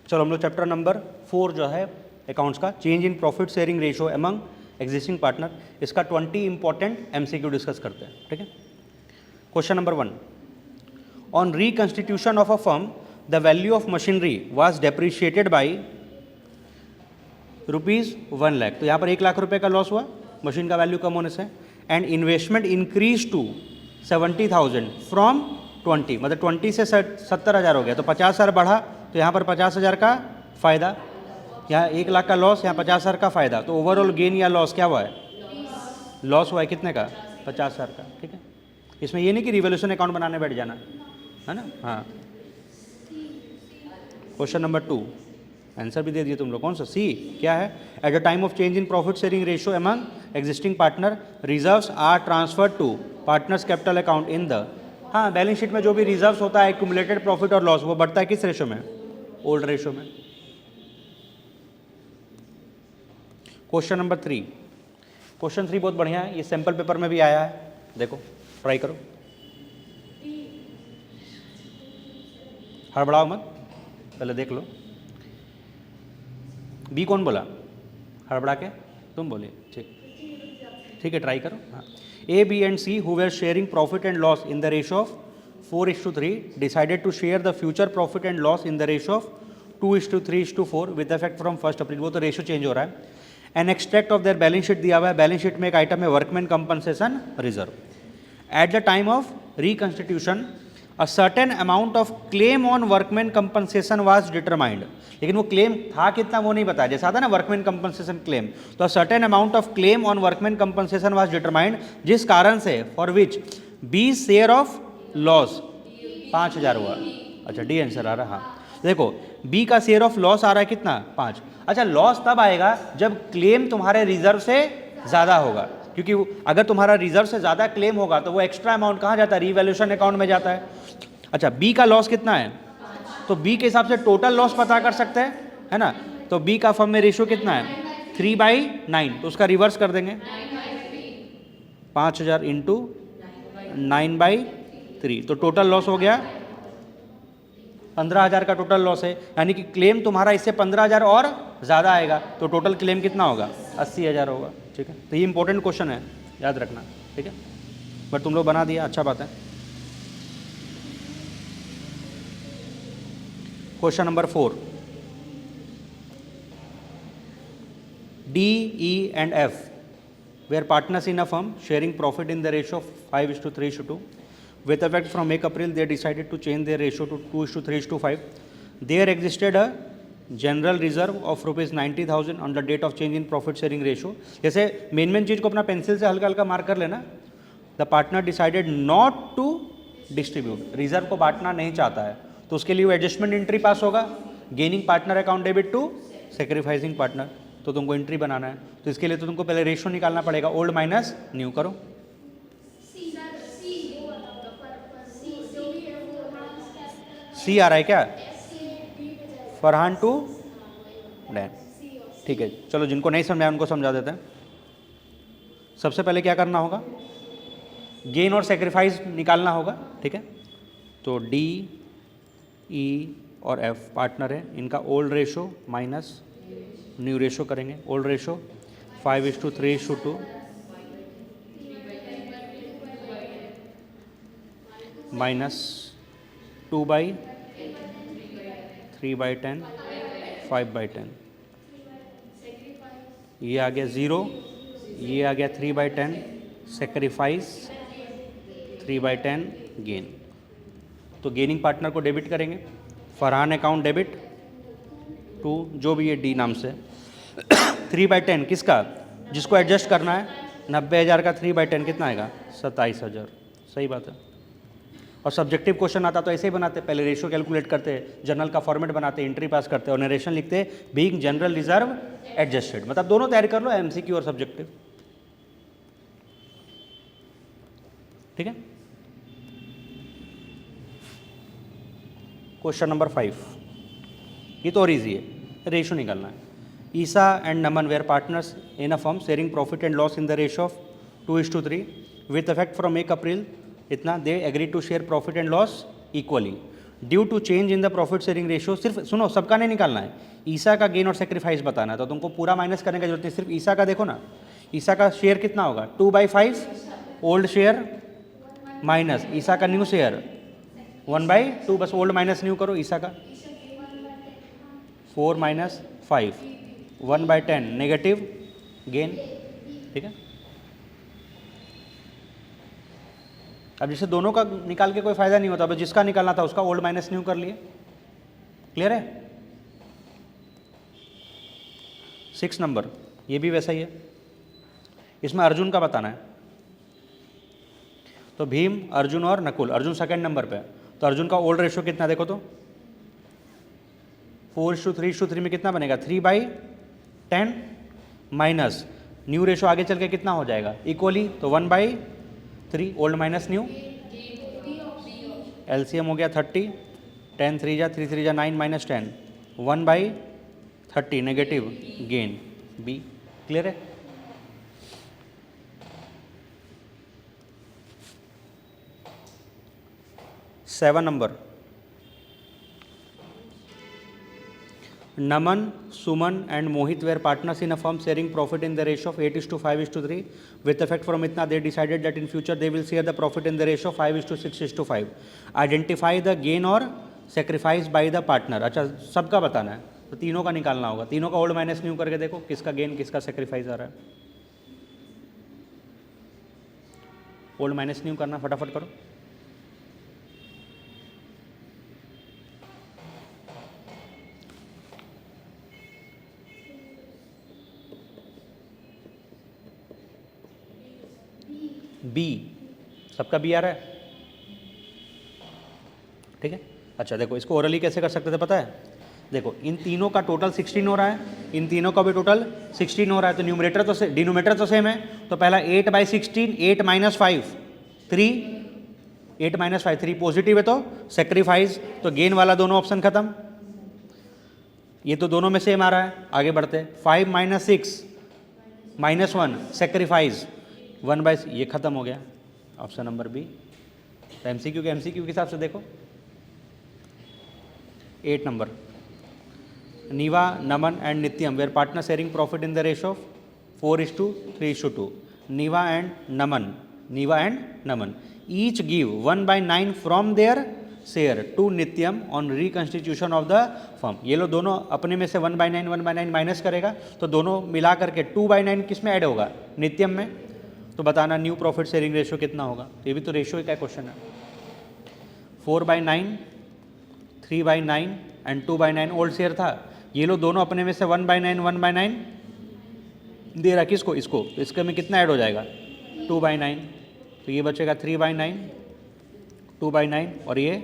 चलो हम लोग चैप्टर नंबर 4 जो है अकाउंट्स का, change in profit sharing ratio among existing partner, इसका 20 इंपॉर्टेंट एमसीक्यू डिस्कस करते हैं। ठीक है, question number 1, on reconstitution of a firm the value of machinery was depreciated by ₹1 lakh. तो यहाँ पर 1 लाख रुपए का लॉस हुआ मशीन का वैल्यू कम होने से, and investment increase to 70,000 from 20, मतलब 20 से 70,000 हो गया, तो 50,000 बढ़ा, तो यहाँ पर 50,000 का फ़ायदा, यहाँ 1 लाख का लॉस, यहाँ 50,000 का फ़ायदा, तो ओवरऑल गेन या लॉस क्या हुआ है? लॉस हुआ है कितने का? 50,000 का। ठीक है, इसमें ये नहीं कि रिवोल्यूशन अकाउंट बनाने बैठ जाना है ना। हाँ, क्वेश्चन नंबर 2, आंसर भी दे दिए तुम लोग, कौन सा? सी। क्या है? At the time of change in profit sharing ratio among existing partner reserves are transferred to partners capital account in the, हाँ, बैलेंस शीट में जो भी रिजर्व्स होता है एक्यूमुलेटेड प्रॉफिट और लॉस, वो बढ़ता है किस रेशो में? ओल्ड रेशो में। क्वेश्चन नंबर 3, क्वेश्चन 3 बहुत बढ़िया है, ये सैंपल पेपर में भी आया है, देखो ट्राई करो, हड़बड़ाओ मत, पहले देख लो। बी कौन बोला? हड़बड़ा के तुम बोले, ठीक है, ट्राई करो। हाँ, A, B and C who were sharing profit and loss in the ratio of 4:3 decided to share the future profit and loss in the ratio of 2:3:4 with effect from 1 April. वो तो ratio change हो रहा है। An extract of their balance sheet दिया हुआ है, balance sheet में एक आइटम है workman compensation reserve. At the time of reconstitution a certain amount of claim on workman compensation was determined, लेकिन वो क्लेम था कितना वो नहीं बताया, जैसा था ना वर्कमैन कंपनसेशन क्लेम, तो certain amount of claim on workman compensation was determined, जिस कारण से for which B share of loss 5,000 हुआ। अच्छा, डी आंसर आ रहा। हाँ देखो, बी का शेयर ऑफ लॉस आ रहा है कितना? 5। अच्छा, लॉस तब आएगा जब क्लेम तुम्हारे रिजर्व से ज़्यादा होगा, क्योंकि अगर तुम्हारा रिजर्व से ज़्यादा क्लेम होगा तो वो एक्स्ट्रा अमाउंट कहाँ जाता है? रीवैल्यूएशन अकाउंट में जाता है। अच्छा, बी का लॉस कितना है? तो बी के हिसाब से टोटल लॉस पता कर सकते हैं, है ना। तो बी का फर्म में रेशियो कितना है? 3/9, तो उसका रिवर्स कर देंगे, 5,000 इंटू 9/3, तो टोटल लॉस हो गया 15,000 का टोटल लॉस है, यानी कि क्लेम तुम्हारा इससे 15,000 और ज़्यादा आएगा, तो टोटल क्लेम कितना होगा? 80,000 होगा। ठीक है, तो ये इंपॉर्टेंट क्वेश्चन है, याद रखना। ठीक है, बट तुम लोग बना दिया, अच्छा बात है। Question number 4, D, E and F where partners in a firm sharing profit in the ratio of 5:3:2 with effect from 1 April they decided to change their ratio to 2:3:5. There existed a general reserve of ₹90,000 on the date of change in profit sharing ratio. जैसे main चीज़ को अपना pencil से हल्का हल्का mark कर लेना। The partner decided not to distribute, reserve को बांटना नहीं चाहता है, तो उसके लिए वो एडजस्टमेंट एंट्री पास होगा, gaining partner account debit to sacrificing partner, तो तुमको एंट्री बनाना है, तो इसके लिए तो तुमको पहले रेशियो निकालना पड़ेगा, ओल्ड माइनस न्यू करो। सी आ रहा है क्या? Farhan to Dan. ठीक है, चलो जिनको नहीं समझाया उनको समझा देते हैं। सबसे पहले क्या करना होगा? गेन और सेक्रीफाइस निकालना होगा। ठीक है, तो डी, ई और एफ पार्टनर है, इनका old ratio minus new ratio करेंगे। ओल्ड रेशो 5:3:2 माइनस 2/3/10 5/10, ये आ गया 0, ये आ गया 3/10 सेक्रीफाइस, 3/10 गेन। तो गेनिंग पार्टनर को डेबिट करेंगे, फरहान अकाउंट डेबिट टू जो भी ये डी नाम से 3/10 किसका? जिसको एडजस्ट करना है 90,000 का 3/10 कितना आएगा? 27,000। सही बात है। और सब्जेक्टिव क्वेश्चन आता तो ऐसे ही बनाते, पहले रेशियो कैलकुलेट करते, जनरल का फॉर्मेट बनाते, एंट्री पास करते और नरेशन लिखते, बीइंग जनरल रिजर्व एडजस्टेड, मतलब दोनों तैयारी कर लो, एमसीक्यू और सब्जेक्टिव। ठीक है, क्वेश्चन नंबर 5, ये तो और ईजी है, रेशियो निकालना है। Isa and Naman were partners in a firm sharing profit and loss in the ratio of 2:3 with effect from 1 April इतना, they agree to share profit and loss equally. Due to change in the profit sharing ratio, सिर्फ सुनो सबका नहीं निकालना है, ईसा का gain और sacrifice बताना है, तो तुमको पूरा माइनस करने की जरूरत नहीं, सिर्फ ईसा का देखो ना, ईसा का शेयर कितना होगा 2/5 ओल्ड शेयर माइनस ईसा का न्यू शेयर 1/2, बस ओल्ड माइनस न्यू करो, ईसा का 4 - 5 1/10 नेगेटिव गेन, ठीक है। अब जैसे दोनों का निकाल के कोई फायदा नहीं होता, बस जिसका निकालना था उसका ओल्ड माइनस न्यू कर लिए, क्लियर है। 6 नंबर ये भी वैसा ही है, इसमें अर्जुन का बताना है, तो भीम अर्जुन और नकुल, अर्जुन सेकंड नंबर पे, तो अर्जुन का ओल्ड रेशियो कितना देखो तो 4:3:3 में कितना बनेगा 3/10 माइनस न्यू रेशियो आगे चल के कितना हो जाएगा इक्वली, तो 1/3 ओल्ड माइनस न्यू, एलसीएम हो गया 30, 10 3 जा 3 3 जा 9 - 10 1/30 नेगेटिव गेन बी, क्लियर है। Seven number, Naman, Suman and Mohit were partners in a firm sharing profit in the ratio of 8:5:3. With effect from itna, they decided that in future they will share the profit in the ratio of 5:6:5. Identify the gain or sacrifice by the partner. अच्छा सबका बताना है, तो तीनों का निकालना होगा, तीनों का ओल्ड माइनस न्यू करके देखो किसका गेन किसका सेक्रीफाइस आ रहा है, ओल्ड माइनस न्यू करना फटाफट करो। बी, सबका बी आ रहा है, ठीक है। अच्छा देखो इसको ओरली कैसे कर सकते थे पता है, देखो इन तीनों का टोटल 16 हो रहा है, इन तीनों का भी टोटल 16 हो रहा है, तो न्यूमरेटर तो डिनोमिनेटर तो सेम है, तो पहला 8/16 8 - 5 3 8 - 5 3 पॉजिटिव है, तो सेक्रीफाइस, तो गेन वाला दोनों ऑप्शन खत्म, ये तो दोनों में सेम आ रहा है, आगे बढ़ते 5 - 6 -1 सेक्रीफाइस 1/, ये खत्म हो गया ऑप्शन नंबर बी। तो एमसीक्यू के हिसाब से देखो 8 नंबर, Neeva Naman and Nityam were partner sharing profit in the ratio of 4:3:2। Neeva and Naman each give 1/9 from their share to Nityam on reconstitution of the firm. ये लोग दोनों अपने में से 1/9 माइनस करेगा, तो दोनों मिला करके 2/9 किस में ऐड होगा नित्यम में, तो बताना न्यू प्रॉफिट शेयरिंग रेशियो कितना होगा, ये भी तो रेशियो का क्वेश्चन है। 4/9 3/9 एंड 2/9 ओल्ड शेयर था, ये लोग दोनों अपने में से 1/9 दे रहा किसको, इसको, तो इसके में कितना ऐड हो जाएगा 2/9, तो ये बचेगा 3/9 2/9 और ये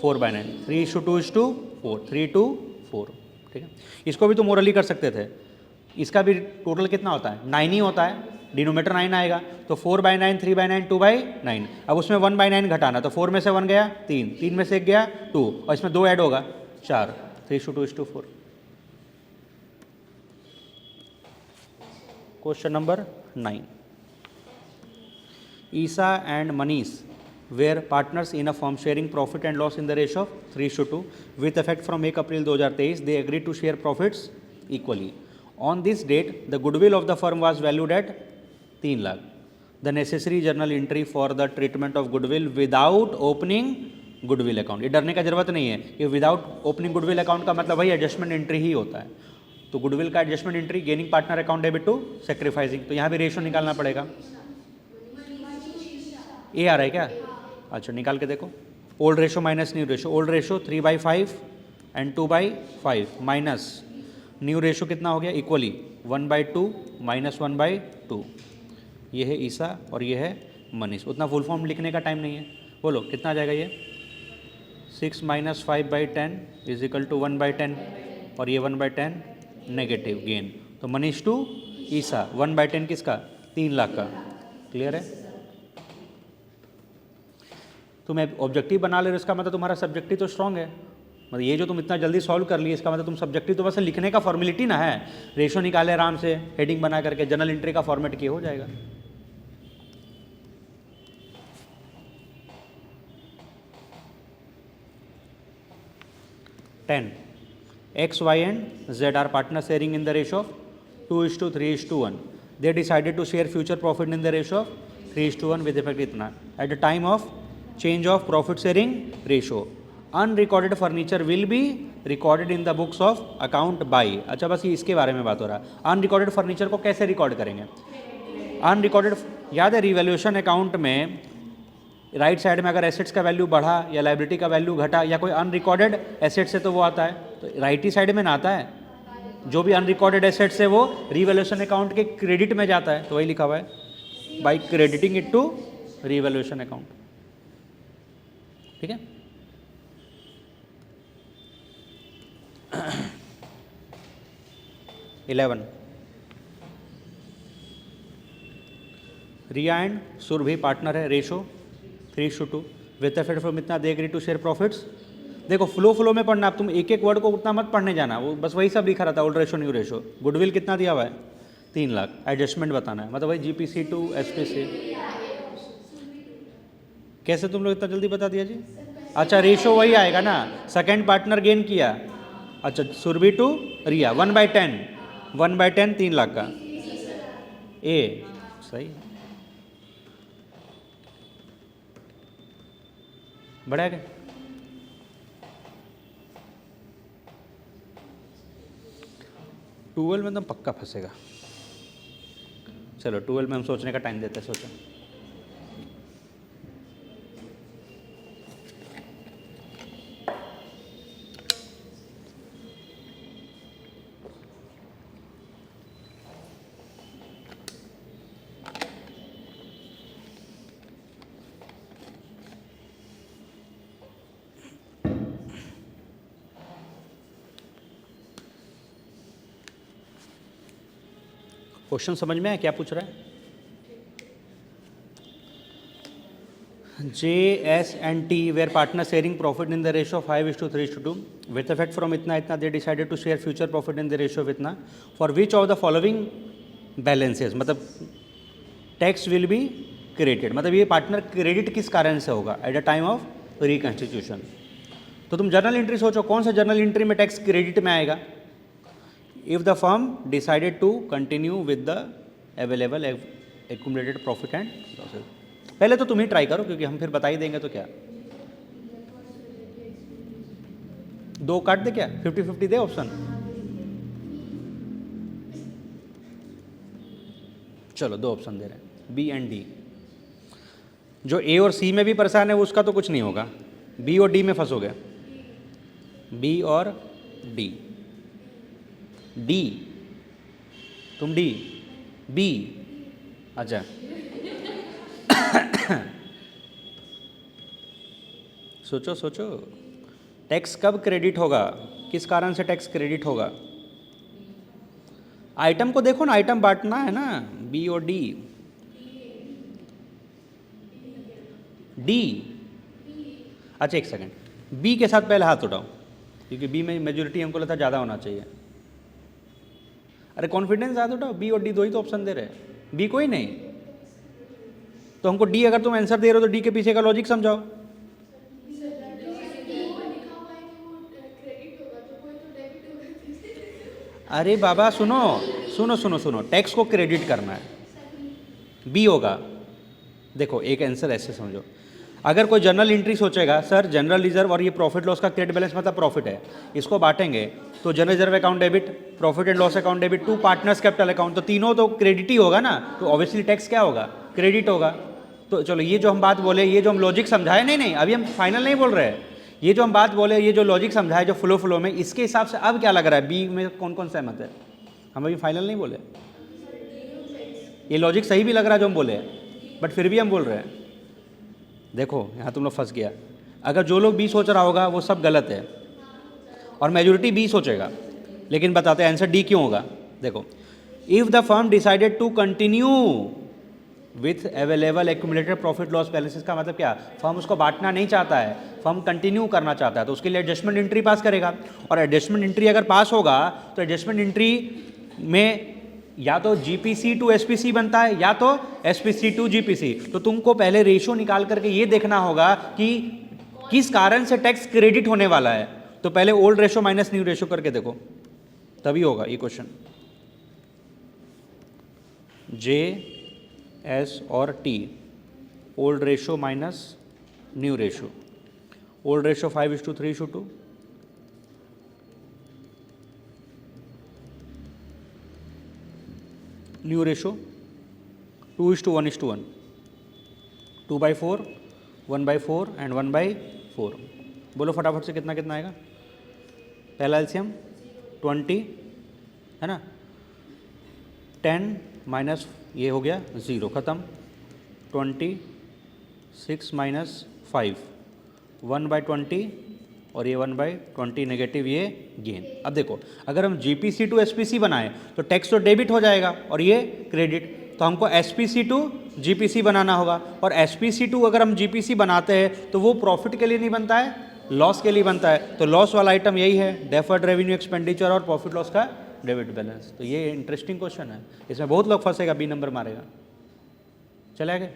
4/9 3:2:4 3:4, ठीक है। इसको भी तो मोरली कर सकते थे, इसका भी टोटल कितना होता है 9 ही होता है, डिनोमीटर 9 आएगा, तो 4/9 3/9 2/9, अब उसमें 1/9 घटाना, तो 4 में से 1 गया 3 3 में से 1 गया 2 और इसमें 2 ऐड होगा 4 3:2:4। Question number 9, Isa and Manish were partners in a firm sharing profit and loss in the ratio of 3:2 with effect from 1 April 2023 they agree to share profits equally. On this date the goodwill of the firm was valued at 3 lakh. The necessary journal entry for the treatment of goodwill without opening goodwill account. ये डरने का जरूरत नहीं है कि without opening goodwill account का मतलब वही एडजस्टमेंट एंट्री ही होता है, तो गुडविल का adjustment entry gaining partner account debit to sacrificing, तो यहाँ भी रेशियो निकालना पड़ेगा। ए आ रहा है क्या, अच्छा निकाल के देखो, old ratio minus new ratio, old ratio 3/5 and 2/5 minus new ratio कितना हो गया इक्वली 1/2 माइनस 1/2, ये है ईसा और ये है मनीष। उतना फुल फॉर्म लिखने का टाइम नहीं है, बोलो कितना आ जाएगा ये 6 - 5/10 इज इक्वल टू 1/10 और ये 1/10 नेगेटिव गेन, तो मनीष टू ईसा 1/10 किसका 3 लाख का, क्लियर है। तुम ऑब्जेक्टिव बना ले रहे हो, इसका मतलब तुम्हारा सब्जेक्टिव तो स्ट्रांग है, मतलब ये जो तुम इतना जल्दी सॉल्व कर लिए इसका मतलब तुम सब्जेक्टिव तो बस लिखने का फॉर्मेलिटी ना है, रेशो निकाले आराम से हेडिंग बना करके जनरल एंट्री का फॉर्मेट किया हो जाएगा। 10. X, Y and Z are partner sharing in the ratio of 2:3:1. They decided to share future profit in the ratio of 3:1 with effect इतना. At the time of change of profit sharing ratio, unrecorded furniture will be recorded in the books of account by. अच्छा बस ये इसके बारे में बात हो रहा है. अनरिकॉर्डेड फर्नीचर को कैसे रिकॉर्ड करेंगे? अनरिकॉर्डेड, याद है रिवैल्यूएशन अकाउंट में राइट साइड में अगर एसेट्स का वैल्यू बढ़ा या लाइबिलिटी का वैल्यू घटा या कोई अनरिकॉर्डेड एसेट्स है तो वो आता है, तो राइट ही साइड में ना आता है. जो भी अनरिकॉर्डेड एसेट्स है वो रिवैल्यूएशन अकाउंट के क्रेडिट में जाता है, तो वही लिखा हुआ है by crediting it to revaluation account. ठीक है. Eleven, Riya and Surabhi partner है, रेशो 3:2. विद इफेक्ट फ्रॉम इतना they agree to share profits. देखो फ्लो में पढ़ना, अब तुम एक एक वर्ड को उतना मत पढ़ने जाना, वो बस वही सब लिखा रहता है, old ratio new ratio. Goodwill कितना दिया हुआ है? 3 लाख. एडजस्टमेंट बताना है, मतलब वही जीपीसी टू एसपीसी. कैसे तुम लोग इतना जल्दी बता दिया जी? अच्छा रेशो वही आएगा ना, सेकेंड पार्टनर गेन किया. अच्छा सुरभि टू रिया 1/10, 1/10 3 लाख का. ए सही बढ़ा क्या? ट्वेल्व में एकदम पक्का फंसेगा. चलो 12 में हम सोचने का टाइम देते हैं. सोचो. क्वेश्चन समझ में है क्या पूछ रहा है? J S and T were partner sharing profit in the ratio of 5:3:2. With effect from इतना इतना they decided to share future profit in the ratio of इतना. For which of the following balances, मतलब tax will be credited, मतलब ये partner credit किस कारण से होगा at the time of reconstitution. तो तुम जर्नल एंट्री सोचो, कौन सा जर्नल एंट्री में टैक्स क्रेडिट में आएगा? If the firm decided to continue with the available accumulated profit and losses. पहले तो तुम ही ट्राई करो क्योंकि हम फिर बता ही देंगे तो क्या. 2 काट दे क्या? 50-50 दे ऑप्शन. चलो 2 ऑप्शन दे रहे हैं, बी एंड डी. जो ए और सी में भी परेशान है उसका तो कुछ नहीं होगा, बी और डी में फंसोगे. बी और डी. डी, तुम डी, बी. अच्छा सोचो सोचो, टैक्स कब क्रेडिट होगा, किस कारण से टैक्स क्रेडिट होगा? आइटम को देखो ना, आइटम बांटना है ना, बी और डी. डी. अच्छा एक सेकंड, बी के साथ पहले हाथ उठाओ क्योंकि बी में मेजोरिटी हमको लगता है ज़्यादा होना चाहिए. अरे कॉन्फिडेंस ज़्यादा उठाओ, बी और डी दो ही तो ऑप्शन दे रहे हैं, बी कोई नहीं. तो हमको डी, अगर तुम आंसर दे रहे हो तो डी के पीछे का लॉजिक समझाओ. अरे बाबा सुनो सुनो सुनो सुनो, टैक्स को क्रेडिट करना है, बी होगा. देखो एक आंसर ऐसे समझो, अगर कोई जर्नल एंट्री सोचेगा सर जनरल रिजर्व और ये प्रॉफिट लॉस का क्रेडिट बैलेंस मतलब प्रॉफिट है, इसको बांटेंगे तो general reserve account debit, profit and loss account debit to partners capital account, तो तीनों तो क्रेडिट ही होगा ना, तो ऑब्वियसली टैक्स क्या होगा? क्रेडिट होगा. तो चलो ये जो हम बात बोले, ये जो हम लॉजिक समझाए, नहीं अभी हम फाइनल नहीं बोल रहे हैं, ये जो हम बात बोले, ये जो लॉजिक समझाए जो फ्लो में, इसके हिसाब से अब क्या लग रहा है बी में कौन कौन सहमत है? हम अभी फाइनल नहीं बोले, ये लॉजिक सही भी लग रहा है जो हम बोले, बट फिर भी हम बोल रहे हैं. देखो यहाँ तुम लोग फंस गया. अगर जो लोग बी सोच रहा होगा वो सब गलत है और मेजोरिटी बी सोचेगा, लेकिन बताते हैं आंसर डी क्यों होगा. देखो, if the firm decided to continue with available accumulated profit loss balances का मतलब क्या? फर्म उसको बांटना नहीं चाहता है, फर्म कंटिन्यू करना चाहता है, तो उसके लिए एडजस्टमेंट एंट्री पास करेगा. और एडजस्टमेंट एंट्री अगर पास होगा तो एडजस्टमेंट एंट्री में या तो जीपीसी टू एसपीसी बनता है या तो एसपीसी टू जीपीसी. तो तुमको पहले रेशियो निकाल करके ये देखना होगा कि किस कारण से टैक्स क्रेडिट होने वाला है. तो पहले old ratio minus new ratio करके देखो, तभी होगा ये क्वेश्चन। जे एस और T, old ratio minus new ratio. Old ratio 5:3:2, new ratio 2:1:1, 2/4, 1/4 and 1/4। बोलो फटाफट से कितना कितना आएगा। पहला एलसीएम 20 है ना, 10 माइनस ये हो गया 0, ख़त्म। 26 माइनस 5, 1/20 और ये 1/20 नेगेटिव ये गेन। अब देखो अगर हम जीपीसी टू एसपीसी बनाएं तो टैक्स तो डेबिट हो जाएगा और ये क्रेडिट, तो हमको एसपीसी टू जीपीसी बनाना होगा। और एसपीसी टू अगर हम जीपीसी बनाते हैं तो वो प्रॉफिट के लिए नहीं बनता है, लॉस के लिए बनता है। तो लॉस वाला आइटम यही है, डेफर्ड रेवेन्यू एक्सपेंडिचर और प्रॉफिट लॉस का डेबिट बैलेंस। तो ये इंटरेस्टिंग क्वेश्चन है, इसमें बहुत लोग फंसेगा, बी नंबर मारेगा। चले आगे।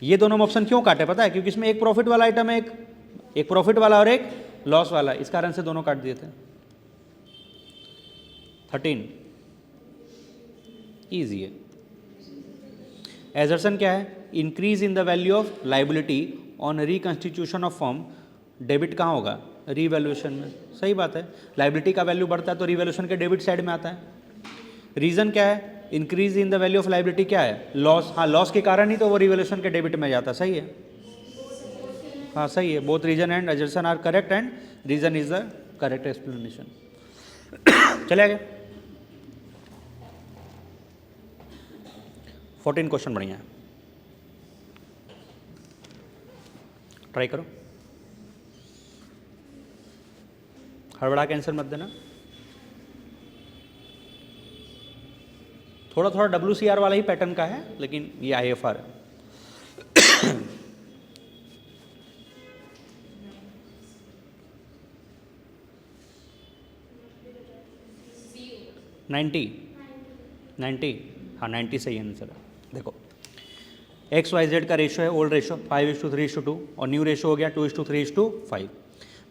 ये दोनों ऑप्शन क्यों काटे पता है, क्योंकि इसमें एक प्रॉफिट वाला आइटम है, एक प्रॉफिट वाला और एक लॉस वाला, इस कारण से दोनों काट दिए थे। 13 ईजी है। एजर्सन क्या है, increase in the value of liability on reconstitution of firm. Debit कहाँ होगा, रीवैल्यूएशन में। सही बात है, लाइबिलिटी का वैल्यू बढ़ता है तो रीवैल्यूएशन के डेबिट साइड में आता है। रीजन क्या है, increase in the value of liability क्या है, लॉस। हाँ, लॉस के कारण ही तो वो रीवैल्यूएशन के डेबिट में जाता है। सही है, हाँ सही है। Both reason and assertion are correct and reason is the correct explanation. चले आगे। 14 क्वेश्चन बढ़िया है, ट्राई करो, हड़बड़ा के आंसर मत देना। थोड़ा थोड़ा WCR वाला ही पैटर्न का है, लेकिन ये IFR है। 90 हाँ 90 सही आंसर है। देखो XYZ का रेशो है, ओल्ड रेशो 5:3:2 और न्यू रेशो हो गया 2:3:5।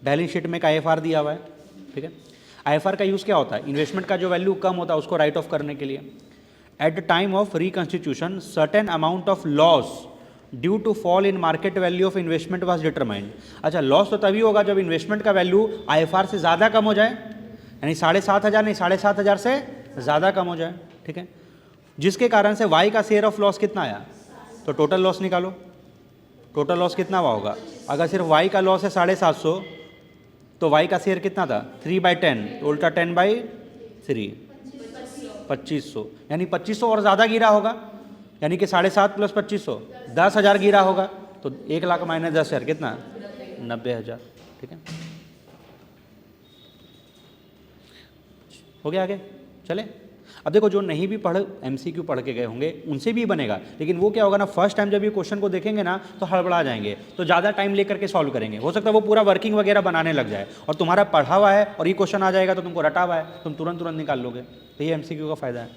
बैलेंस शीट में एक IFR दिया हुआ है, ठीक है। IFR का यूज़ क्या होता है, इन्वेस्टमेंट का जो वैल्यू कम होता है उसको राइट ऑफ करने के लिए। At the time of reconstitution certain amount of loss due to fall in market value of investment was determined. अच्छा, लॉस तो तभी होगा जब इन्वेस्टमेंट का वैल्यू IFR से ज़्यादा कम हो जाए, यानी 7,500 नहीं 7,500 से ज़्यादा कम हो जाए, ठीक है। जिसके कारण से Y का शेयर ऑफ लॉस कितना आया, तो टोटल लॉस निकालो। टोटल लॉस कितना हुआ होगा, अगर सिर्फ Y का लॉस है 750 तो Y का शेयर कितना था 3/10, तो उल्टा 10/3 2500, यानी 2500 और ज़्यादा गिरा होगा, यानी कि 7.5 + 2500 10,000 गिरा होगा। तो 1 लाख माइनस 10,000 कितना 90,000, ठीक है। हो गया आगे, चले। अब देखो जो नहीं भी MCQ पढ़ के गए होंगे उनसे भी बनेगा, लेकिन वो क्या होगा ना, फर्स्ट टाइम जब ये क्वेश्चन को देखेंगे ना तो हड़बड़ा जाएंगे, तो ज़्यादा टाइम लेकर के सॉल्व करेंगे। हो सकता है वो पूरा वर्किंग वगैरह बनाने लग जाए और तुम्हारा पढ़ा हुआ है और ये क्वेश्चन आ जाएगा तो तुमको रटा हुआ है, तुम तुरंत निकाल लोगे। तो ये MCQ का फ़ायदा है।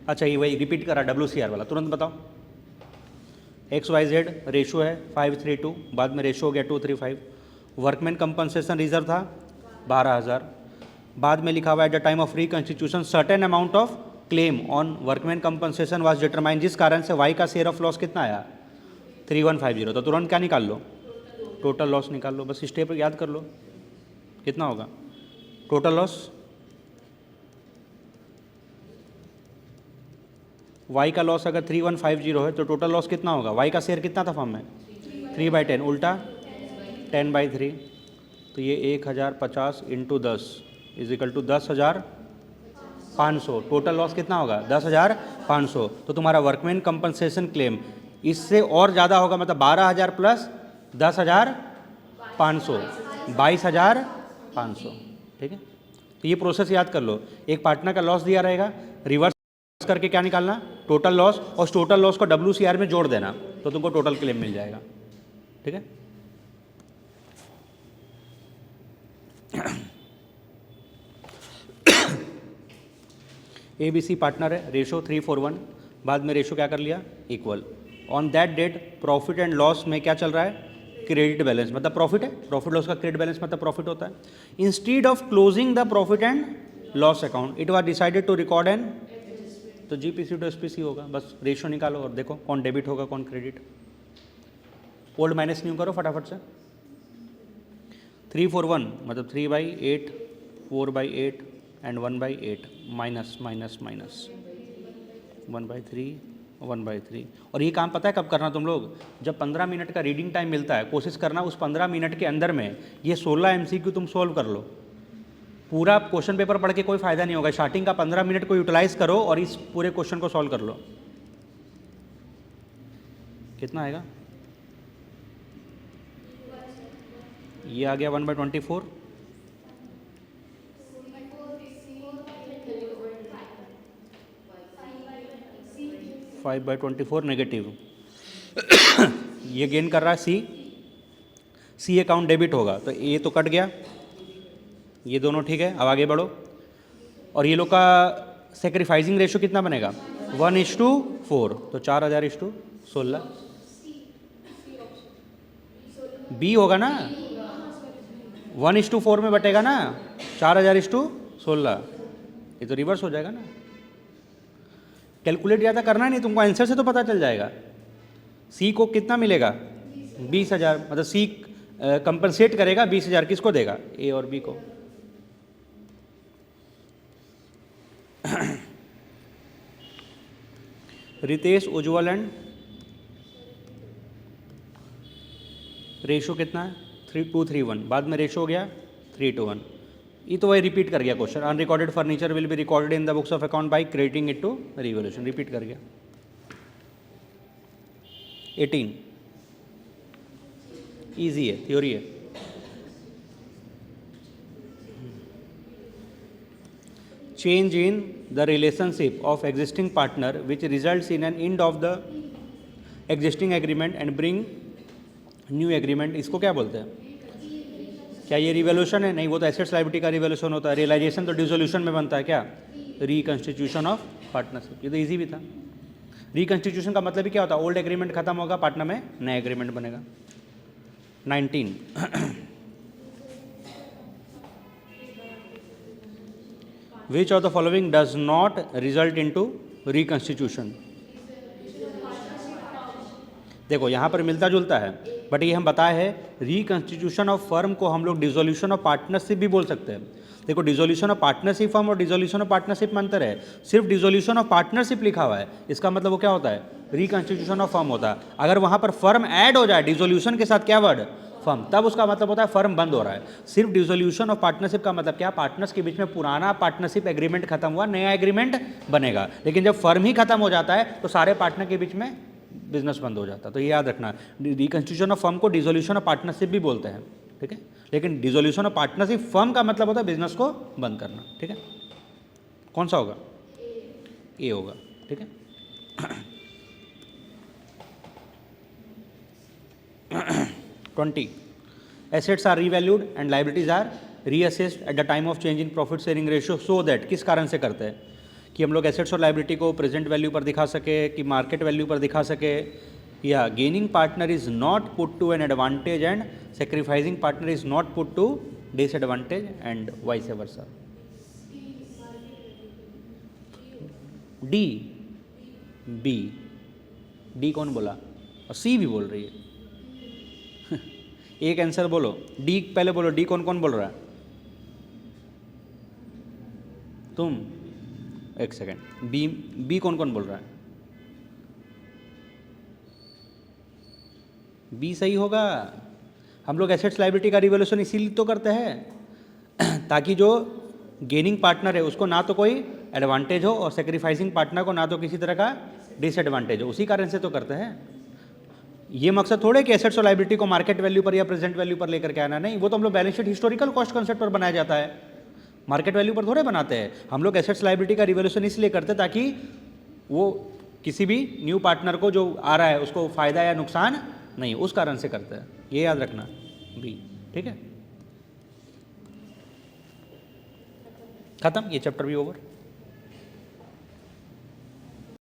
अच्छा, ये वही रिपीट करा WCR वाला, तुरंत बताओ। XYZ रेशो है 5:3:2, बाद में रेशो हो गया 2:3:5। वर्कमैन कंपनसेशन रिजर्व था 12,000, बाद में लिखा हुआ eight the time of reconstitution certain amount of claim on workman compensation was determine, जिस कारण से Y का शेयर ऑफ लॉस कितना आया 3,150। तो तुरंत क्या निकाल लो, टोटल लॉस निकाल लो, बस स्टेप याद कर लो कितना होगा टोटल लॉस। Y का लॉस अगर 3,150 है तो टोटल लॉस कितना होगा, Y का शेयर कितना था फॉर्म में 3/10, उल्टा 10/3, तो ये 1,050 × 10 = 10,500। टोटल लॉस कितना होगा 10,500। तो तुम्हारा वर्कमैन कंपनसेशन क्लेम इससे और ज़्यादा होगा, मतलब 12,000 + 10,500 22,500, ठीक है। तो ये प्रोसेस याद कर लो, एक पार्टनर का लॉस दिया रहेगा, रिवर्स करके क्या निकालना टोटल लॉस, और उस टोटल लॉस को WCR में जोड़ देना तो तुमको टोटल क्लेम मिल जाएगा, ठीक है। ABC पार्टनर है, रेशो 3:4:1, बाद में रेशो क्या कर लिया equal, on that date profit and loss में क्या चल रहा है, क्रेडिट बैलेंस, मतलब प्रॉफिट है, प्रॉफिट लॉस का क्रेडिट बैलेंस मतलब प्रॉफिट होता है। Instead of closing the profit and loss account it was decided to record an, तो जीपीसी टू एसपीसी होगा, बस रेशियो निकालो और देखो कौन डेबिट होगा कौन क्रेडिट। ओल्ड माइनस न्यू करो फटाफट से। 341 मतलब 3/8, 4/8 एंड 1/8 माइनस माइनस माइनस 1/3 1/3। और ये काम पता है कब करना तुम लोग, जब 15 मिनट का रीडिंग टाइम मिलता है, कोशिश करना उस 15 मिनट के अंदर में ये 16 MCQ तुम सोल्व कर लो। पूरा क्वेश्चन पेपर पढ़ के कोई फायदा नहीं होगा, स्टार्टिंग का 15 मिनट को यूटिलाइज करो और इस पूरे क्वेश्चन को सॉल्व कर लो। कितना आएगा, ये आ गया 1/24, 5/24 नेगेटिव। ये गेन कर रहा है सी अकाउंट डेबिट होगा, तो ये तो कट गया, ये दोनों ठीक है। अब आगे बढ़ो, और ये लोग का सेक्रीफाइसिंग रेशियो कितना बनेगा, 1:4, तो 4000:16। बी होगा ना, 1:4 में बटेगा ना, 4000:16, ये तो रिवर्स हो जाएगा ना। कैलकुलेट ज़्यादा करना नहीं तुमको, आंसर से तो पता चल जाएगा। सी को कितना मिलेगा, 20,000, मतलब सी कंपनसेट करेगा 20,000, किसको देगा, ए और बी को। रितेश उज्ज्वल एंड रेशो कितना है 3:2:3:1, बाद में रेशो हो गया 3:1। ये तो वही रिपीट कर गया question, unrecorded furniture will be recorded in the books of account by crediting it to revolution, repeat कर गया। 18 इजी है, थ्योरी है। Change in the relationship of existing partner which results in an end of the existing agreement and bring new agreement, इसको क्या बोलते हैं, क्या ये रिवोल्यूशन है, नहीं वो तो एसेट्स लायबिलिटी का रिवोल्यूशन होता है। रियलाइजेशन तो डिसोल्यूशन में बनता है, क्या, रिकंस्टिट्यूशन ऑफ पार्टनरशिप, ये तो इजी भी था। रिकंस्टिट्यूशन का मतलब भी क्या होता है, ओल्ड एग्रीमेंट खत्म होगा, पार्टनर में नया एग्रीमेंट बनेगा। 19 विच of the following does not result into reconstitution. देखो यहाँ पर मिलता जुलता है, बट ये हम बताए हैं रिकंस्टिट्यूशन ऑफ फर्म को हम लोग डिसोल्यूशन ऑफ पार्टनरशिप भी बोल सकते हैं। देखो डिसोल्यूशन ऑफ पार्टनरशिप फर्म और डिसोल्यूशन ऑफ पार्टनरशिप में अंतर है, सिर्फ डिसोल्यूशन ऑफ पार्टनरशिप लिखा हुआ है, इसका मतलब वो क्या होता है, रिकंस्टिट्यूशन ऑफ फर्म होता है। अगर वहाँ पर फर्म ऐड हो जाए डिसोल्यूशन के साथ, क्या वर्ड, फर्म, तब उसका मतलब होता है फर्म बंद हो रहा है। सिर्फ डिसोल्यूशन ऑफ पार्टनरशिप का मतलब क्या, पार्टनर्स के बीच में पुराना पार्टनरशिप एग्रीमेंट खत्म हुआ, नया एग्रीमेंट बनेगा। लेकिन जब फर्म ही खत्म हो जाता है तो सारे पार्टनर के बीच में बिजनेस बंद हो जाता है। तो ये याद रखना, रिकंस्टिट्यूशन ऑफ फर्म को डिसोल्यूशन ऑफ पार्टनरशिप भी बोलते हैं, ठीक है। लेकिन डिसोल्यूशन ऑफ पार्टनरशिप फर्म का मतलब होता है बिजनेस को बंद करना, ठीक है। कौन सा होगा, ए होगा, ठीक है। 20 assets are revalued and liabilities are reassessed at the time of change in profit sharing ratio, so that, किस कारण से करते हैं, कि हम लोग एसेट्स और लाइबिलिटी को प्रेजेंट वैल्यू पर दिखा सके, कि मार्केट वैल्यू पर दिखा सके, या gaining partner is not put to an advantage and sacrificing partner is not put to disadvantage and vice versa. D, B, D कौन बोला, और सी भी बोल रही है। एक आंसर बोलो, डी पहले बोलो, डी कौन कौन बोल रहा है, तुम, एक सेकेंड, बी, बी कौन कौन बोल रहा है, बी सही होगा। हम लोग एसेट्स लायबिलिटी का रिवोल्यूशन इसीलिए तो करते हैं ताकि जो गेनिंग पार्टनर है उसको ना तो कोई एडवांटेज हो और सेक्रीफाइसिंग पार्टनर को ना तो किसी तरह का डिसएडवांटेज हो, उसी कारण से तो करते हैं। ये मकसद थोड़े कि एसेट्स और लायबिलिटी को मार्केट वैल्यू पर या प्रेजेंट वैल्यू पर लेकर के आना, नहीं, वो तो हम लोग balance sheet historical cost concept पर बनाया जाता है, मार्केट वैल्यू पर थोड़े बनाते हैं। हम लोग एसेट्स लायबिलिटी का रिवोल्यूशन इसलिए करते हैं ताकि वो किसी भी न्यू पार्टनर को जो आ रहा है उसको फायदा या नुकसान नहीं, उस कारण से करते हैं, ये याद रखना भी, ठीक है। खत्म, ये चैप्टर भी ओवर।